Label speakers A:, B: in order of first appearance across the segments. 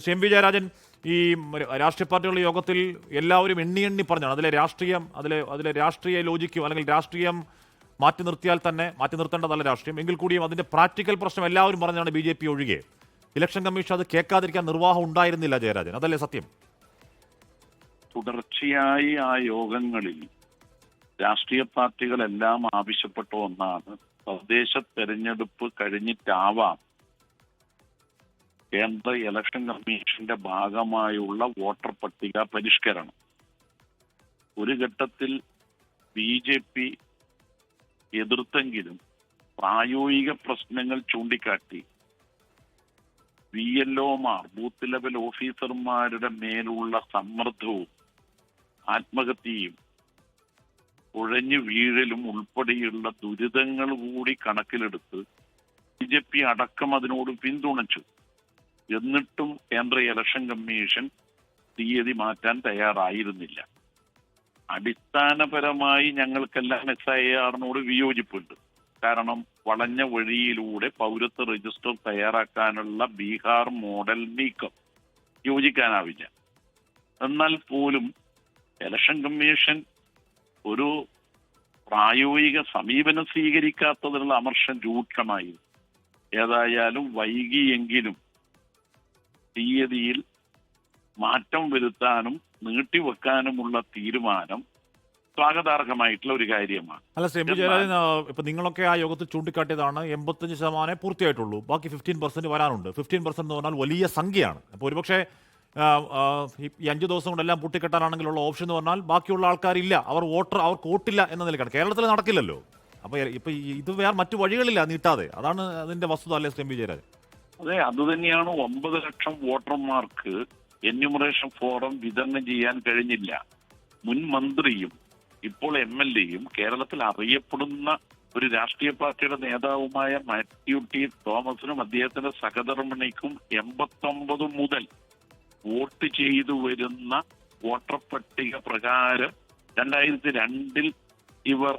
A: Shri M V Jayarajan, ഈ രാഷ്ട്രീയ പാർട്ടികളുടെ യോഗത്തിൽ എല്ലാവരും എണ്ണി എണ്ണി പറഞ്ഞാണ് അതിലെ രാഷ്ട്രീയ ലോജിക്കും അല്ലെങ്കിൽ രാഷ്ട്രീയം മാറ്റി നിർത്തിയാൽ തന്നെ മാറ്റി നിർത്തേണ്ടതല്ല രാഷ്ട്രീയം എങ്കിൽ കൂടിയും അതിന്റെ പ്രാക്ടിക്കൽ പ്രശ്നം എല്ലാവരും പറഞ്ഞാണ് BJP ഒഴികെ. ഇലക്ഷൻ കമ്മീഷൻ അത് കേൾക്കാതിരിക്കാൻ നിർവാഹം ഉണ്ടായിരുന്നില്ല ജയരാജൻ, അതല്ലേ സത്യം?
B: തുടർച്ചയായി ആ യോഗങ്ങളിൽ രാഷ്ട്രീയ പാർട്ടികളെല്ലാം ആവശ്യപ്പെട്ട ഒന്നാണ്, തദ്ദേശ തെരഞ്ഞെടുപ്പ് കഴിഞ്ഞിട്ടാവാം കേന്ദ്ര ഇലക്ഷൻ കമ്മീഷന്റെ ഭാഗമായുള്ള വോട്ടർ പട്ടിക പരിഷ്കരണം. ഒരു ഘട്ടത്തിൽ BJP എതിർത്തെങ്കിലും പ്രായോഗിക പ്രശ്നങ്ങൾ ചൂണ്ടിക്കാട്ടി VLOമാർ, ബൂത്ത് ലെവൽ ഓഫീസർമാരുടെ മേലുള്ള സമ്മർദ്ദവും ആത്മഹത്യയും ഉഴഞ്ഞു വീഴലും ഉൾപ്പെടെയുള്ള ദുരിതങ്ങൾ കൂടി കണക്കിലെടുത്ത് BJP അടക്കം അതിനോട് പിന്തുണച്ചു. എന്നിട്ടും കേന്ദ്ര ഇലക്ഷൻ കമ്മീഷൻ തീയതി മാറ്റാൻ തയ്യാറായിരുന്നില്ല. അടിസ്ഥാനപരമായി ഞങ്ങൾക്കെല്ലാം SIRനോട് വിയോജിപ്പുണ്ട്. കാരണം വളഞ്ഞ വഴിയിലൂടെ പൗരത്വ രജിസ്റ്റർ തയ്യാറാക്കാനുള്ള ബീഹാർ മോഡൽ നീക്കം യോജിക്കാനാവില്ല. എന്നാൽ പോലും ഇലക്ഷൻ കമ്മീഷൻ ഒരു പ്രായോഗിക സമീപനം സ്വീകരിക്കാത്തതിനുള്ള അമർഷം രൂക്ഷമായിരുന്നു. ഏതായാലും വൈകിയെങ്കിലും തീയതിയിൽ മാറ്റം വരുത്താനും നീട്ടിവെക്കാനുമുള്ള തീരുമാനം സ്വാഗതാർഹമായിട്ടുള്ള ഒരു കാര്യമാണ്.
A: അല്ല ശ്രീ എം വി ജയരാജൻ, ഇപ്പൊ നിങ്ങളൊക്കെ ആ യോഗത്തിൽ ചൂണ്ടിക്കാട്ടിയതാണ് 85% പൂർത്തിയായിട്ടുള്ളൂ, ബാക്കി 15% വരാനുണ്ട്. 15% എന്ന് പറഞ്ഞാൽ വലിയ സംഖ്യയാണ്. അപ്പോൾ ഒരുപക്ഷെ ഈ 5 ദിവസം കൊണ്ടെല്ലാം പൂട്ടിക്കെട്ടാനാണെങ്കിലുള്ള ഓപ്ഷൻ എന്ന് പറഞ്ഞാൽ ബാക്കിയുള്ള ആൾക്കാരില്ല, അവർക്ക് വോട്ടില്ല എന്ന നിലക്കാണ്. കേരളത്തിൽ നടക്കില്ലല്ലോ. അപ്പൊ ഇപ്പൊ ഇത് വേറെ മറ്റു വഴികളില്ല നീട്ടാതെ, അതാണ് അതിന്റെ വസ്തുത, അല്ലേ ശ്രീ എം വി ജയരാജൻ?
B: അതെ, അതുതന്നെയാണ് 9 ലക്ഷം വോട്ടർമാർക്ക് എന്യൂമറേഷൻ ഫോറം വിതരണം ചെയ്യാൻ കഴിഞ്ഞില്ല. മുൻ മന്ത്രിയും ഇപ്പോൾ MLAയും കേരളത്തിൽ അറിയപ്പെടുന്ന ഒരു രാഷ്ട്രീയ പാർട്ടിയുടെ നേതാവുമായ മാത്യു ടി തോമസിനും അദ്ദേഹത്തിന്റെ സഹധർമ്മിണിക്കും 89 മുതൽ വോട്ട് ചെയ്തു വരുന്ന വോട്ടർ പട്ടിക പ്രകാരം 2002 ഇവർ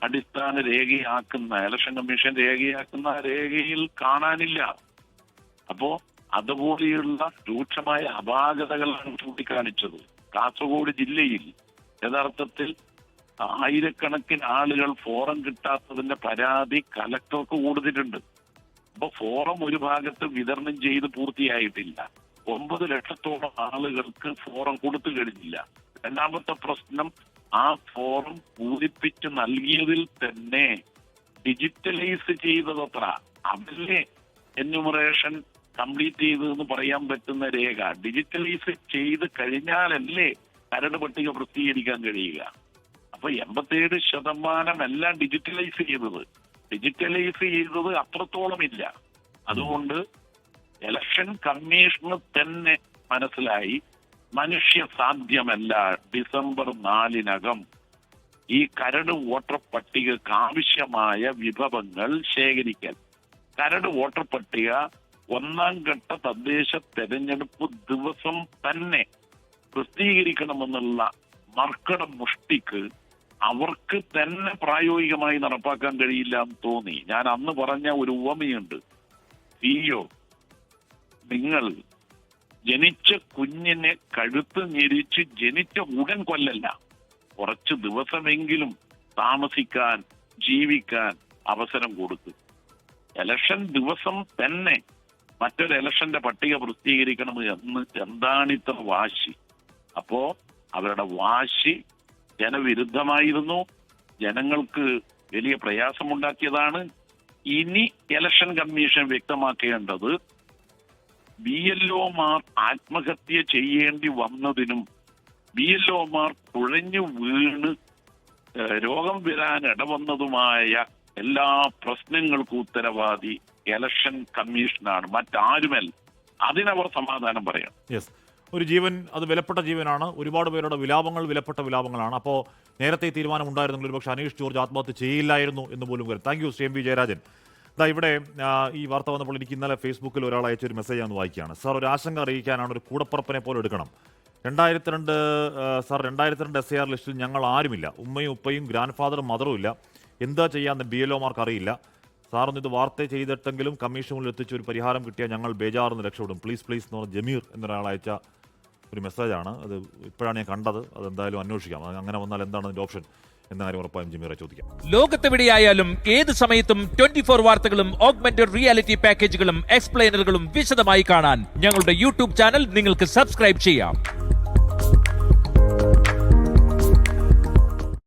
B: അടിസ്ഥാന രേഖയാക്കുന്ന, ഇലക്ഷൻ കമ്മീഷൻ രേഖയാക്കുന്ന രേഖയിൽ കാണാനില്ല. അപ്പോ അതുപോലെയുള്ള രൂക്ഷമായ അപാകതകളാണ് ചൂണ്ടിക്കാണിച്ചത്. കാസർഗോഡ് ജില്ലയിൽ യഥാർത്ഥത്തിൽ ആയിരക്കണക്കിന് ആളുകൾ ഫോറം കിട്ടാത്തതിന്റെ പരാതി കലക്ടർക്ക് കൊടുത്തിട്ടുണ്ട്. അപ്പൊ ഫോറം ഒരു ഭാഗത്ത് വിതരണം ചെയ്ത് പൂർത്തിയായിട്ടില്ല. 9 ലക്ഷത്തോളം ആളുകൾക്ക് ഫോറം കൊടുത്തു കഴിഞ്ഞില്ല. രണ്ടാമത്തെ പ്രശ്നം, ആ ഫോറം പൂരിപ്പിച്ച് നൽകിയതിൽ തന്നെ ഡിജിറ്റലൈസ് ചെയ്തതത്ര അവരിലെ എന്യൂമറേഷൻ കംപ്ലീറ്റ് ചെയ്തതെന്ന് പറയാൻ പറ്റുന്ന രേഖ ഡിജിറ്റലൈസ് ചെയ്ത് കഴിഞ്ഞാലല്ലേ കരട് പട്ടിക പ്രസിദ്ധീകരിക്കാൻ കഴിയുക. അപ്പൊ 87% എല്ലാം ഡിജിറ്റലൈസ് ചെയ്തത് അത്രത്തോളം ഇല്ല. അതുകൊണ്ട് ഇലക്ഷൻ കമ്മീഷന് തന്നെ മനസ്സിലായി മനുഷ്യ സാധ്യമല്ല ഡിസംബർ 4-നകം ഈ കരട് വോട്ടർ പട്ടികക്ക് ആവശ്യമായ വിഭവങ്ങൾ ശേഖരിക്കൽ. കരട് വോട്ടർ പട്ടിക 1ാം ഘട്ട തദ്ദേശ തെരഞ്ഞെടുപ്പ് ദിവസം തന്നെ പ്രസിദ്ധീകരിക്കണമെന്നുള്ള മർക്കട മുഷ്ടിക്ക് അവർക്ക് തന്നെ പ്രായോഗികമായി നടപ്പാക്കാൻ കഴിയില്ല എന്ന് തോന്നി. ഞാൻ അന്ന് പറഞ്ഞ ഒരു ഉപമയുണ്ട്. CEO, നിങ്ങൾ ജനിച്ച കുഞ്ഞിനെ കഴുത്ത് ഞെരിച്ച് ജനിച്ച ഉടൻ കൊല്ലല്ല, കുറച്ച് ദിവസമെങ്കിലും താമസിക്കാൻ, ജീവിക്കാൻ അവസരം കൊടുത്തു. ഇലക്ഷൻ ദിവസം തന്നെ മറ്റൊരു ഇലക്ഷന്റെ പട്ടിക പ്രസിദ്ധീകരിക്കണം എന്ന് എന്താണിത്ര വാശി? അപ്പോ അവരുടെ വാശി ജനവിരുദ്ധമായിരുന്നു, ജനങ്ങൾക്ക് വലിയ പ്രയാസമുണ്ടാക്കിയതാണ്. ഇനി ഇലക്ഷൻ കമ്മീഷൻ വ്യക്തമാക്കേണ്ടത് BLOമാർ ആത്മഹത്യ ചെയ്യേണ്ടി വന്നതിനും BLOമാർ കുഴഞ്ഞു വീണ് രോഗം വരാൻ ഇടവന്നതുമായ എല്ലാ പ്രശ്നങ്ങൾക്കും ഉത്തരവാദി ഇലക്ഷൻ കമ്മീഷനാണ്, മറ്റാരുമല്ല. അതിനവർ സമാധാനം പറയാം.
A: യെസ്, ഒരു ജീവൻ, അത് വിലപ്പെട്ട ജീവനാണ്. ഒരുപാട് പേരുടെ വിലാപങ്ങൾ വിലപ്പെട്ട വിലാപങ്ങളാണ്. അപ്പോൾ നേരത്തെ തീരുമാനം ഉണ്ടായിരുന്നെങ്കിൽ ഒരുപക്ഷെ അനീഷ് ജോർജ് ആത്മഹത്യ ചെയ്യില്ലായിരുന്നു എന്ന് പോലും വരും. Thank you Shri M V Jayarajan. ഇവിടെ ഈ വാർത്ത വന്നപ്പോൾ എനിക്ക് ഇന്നലെ ഫേസ്ബുക്കിൽ ഒരാൾ അയച്ചൊരു മെസ്സേജ് ഞാൻ വായിക്കുകയാണ്. സാർ, ഒരു ആശങ്ക അറിയിക്കാനാണ്, ഒരു കൂടപ്പുറപ്പിനെ പോലെ എടുക്കണം. 2002 SIR ലിസ്റ്റിൽ ഞങ്ങൾ ആരുമില്ല. ഉമ്മയും ഉപ്പയും ഗ്രാൻഡ് ഫാദറും മദറും ഇല്ല. എന്താ ചെയ്യാന്ന് BLOമാർക്ക് അറിയില്ല. സാറൊന്ന് ഇത് വാർത്ത ചെയ്തിട്ടെങ്കിലും കമ്മീഷൻ മുന്നിൽ എത്തിച്ച് ഒരു പരിഹാരം കിട്ടിയാൽ ഞങ്ങൾ ബേജാറിന്ന് രക്ഷപ്പെടും, പ്ലീസ് പ്ലീസ് എന്ന് പറഞ്ഞ ജമീർ എന്നൊരാൾ അയച്ച ഒരു മെസ്സേജാണ്. അത് ഇപ്പോഴാണ് ഞാൻ കണ്ടത്. അതെന്തായാലും അന്വേഷിക്കാം. അങ്ങനെ വന്നാൽ എന്താണ് അതിൻ്റെ ഓപ്ഷൻ എന്ന കാര്യം ഉറപ്പായും ജമീറെ ചോദിക്കാം.
C: ലോകത്തെവിടെയായാലും ഏത് സമയത്തും 24 വാർത്തകളും ഓഗ്മെന്റഡ് റിയാലിറ്റി പാക്കേജുകളും എക്സ്പ്ലെയിനറുകളും വിശദമായി കാണാൻ ഞങ്ങളുടെ യൂട്യൂബ് ചാനൽ നിങ്ങൾക്ക് സബ്സ്ക്രൈബ് ചെയ്യാം.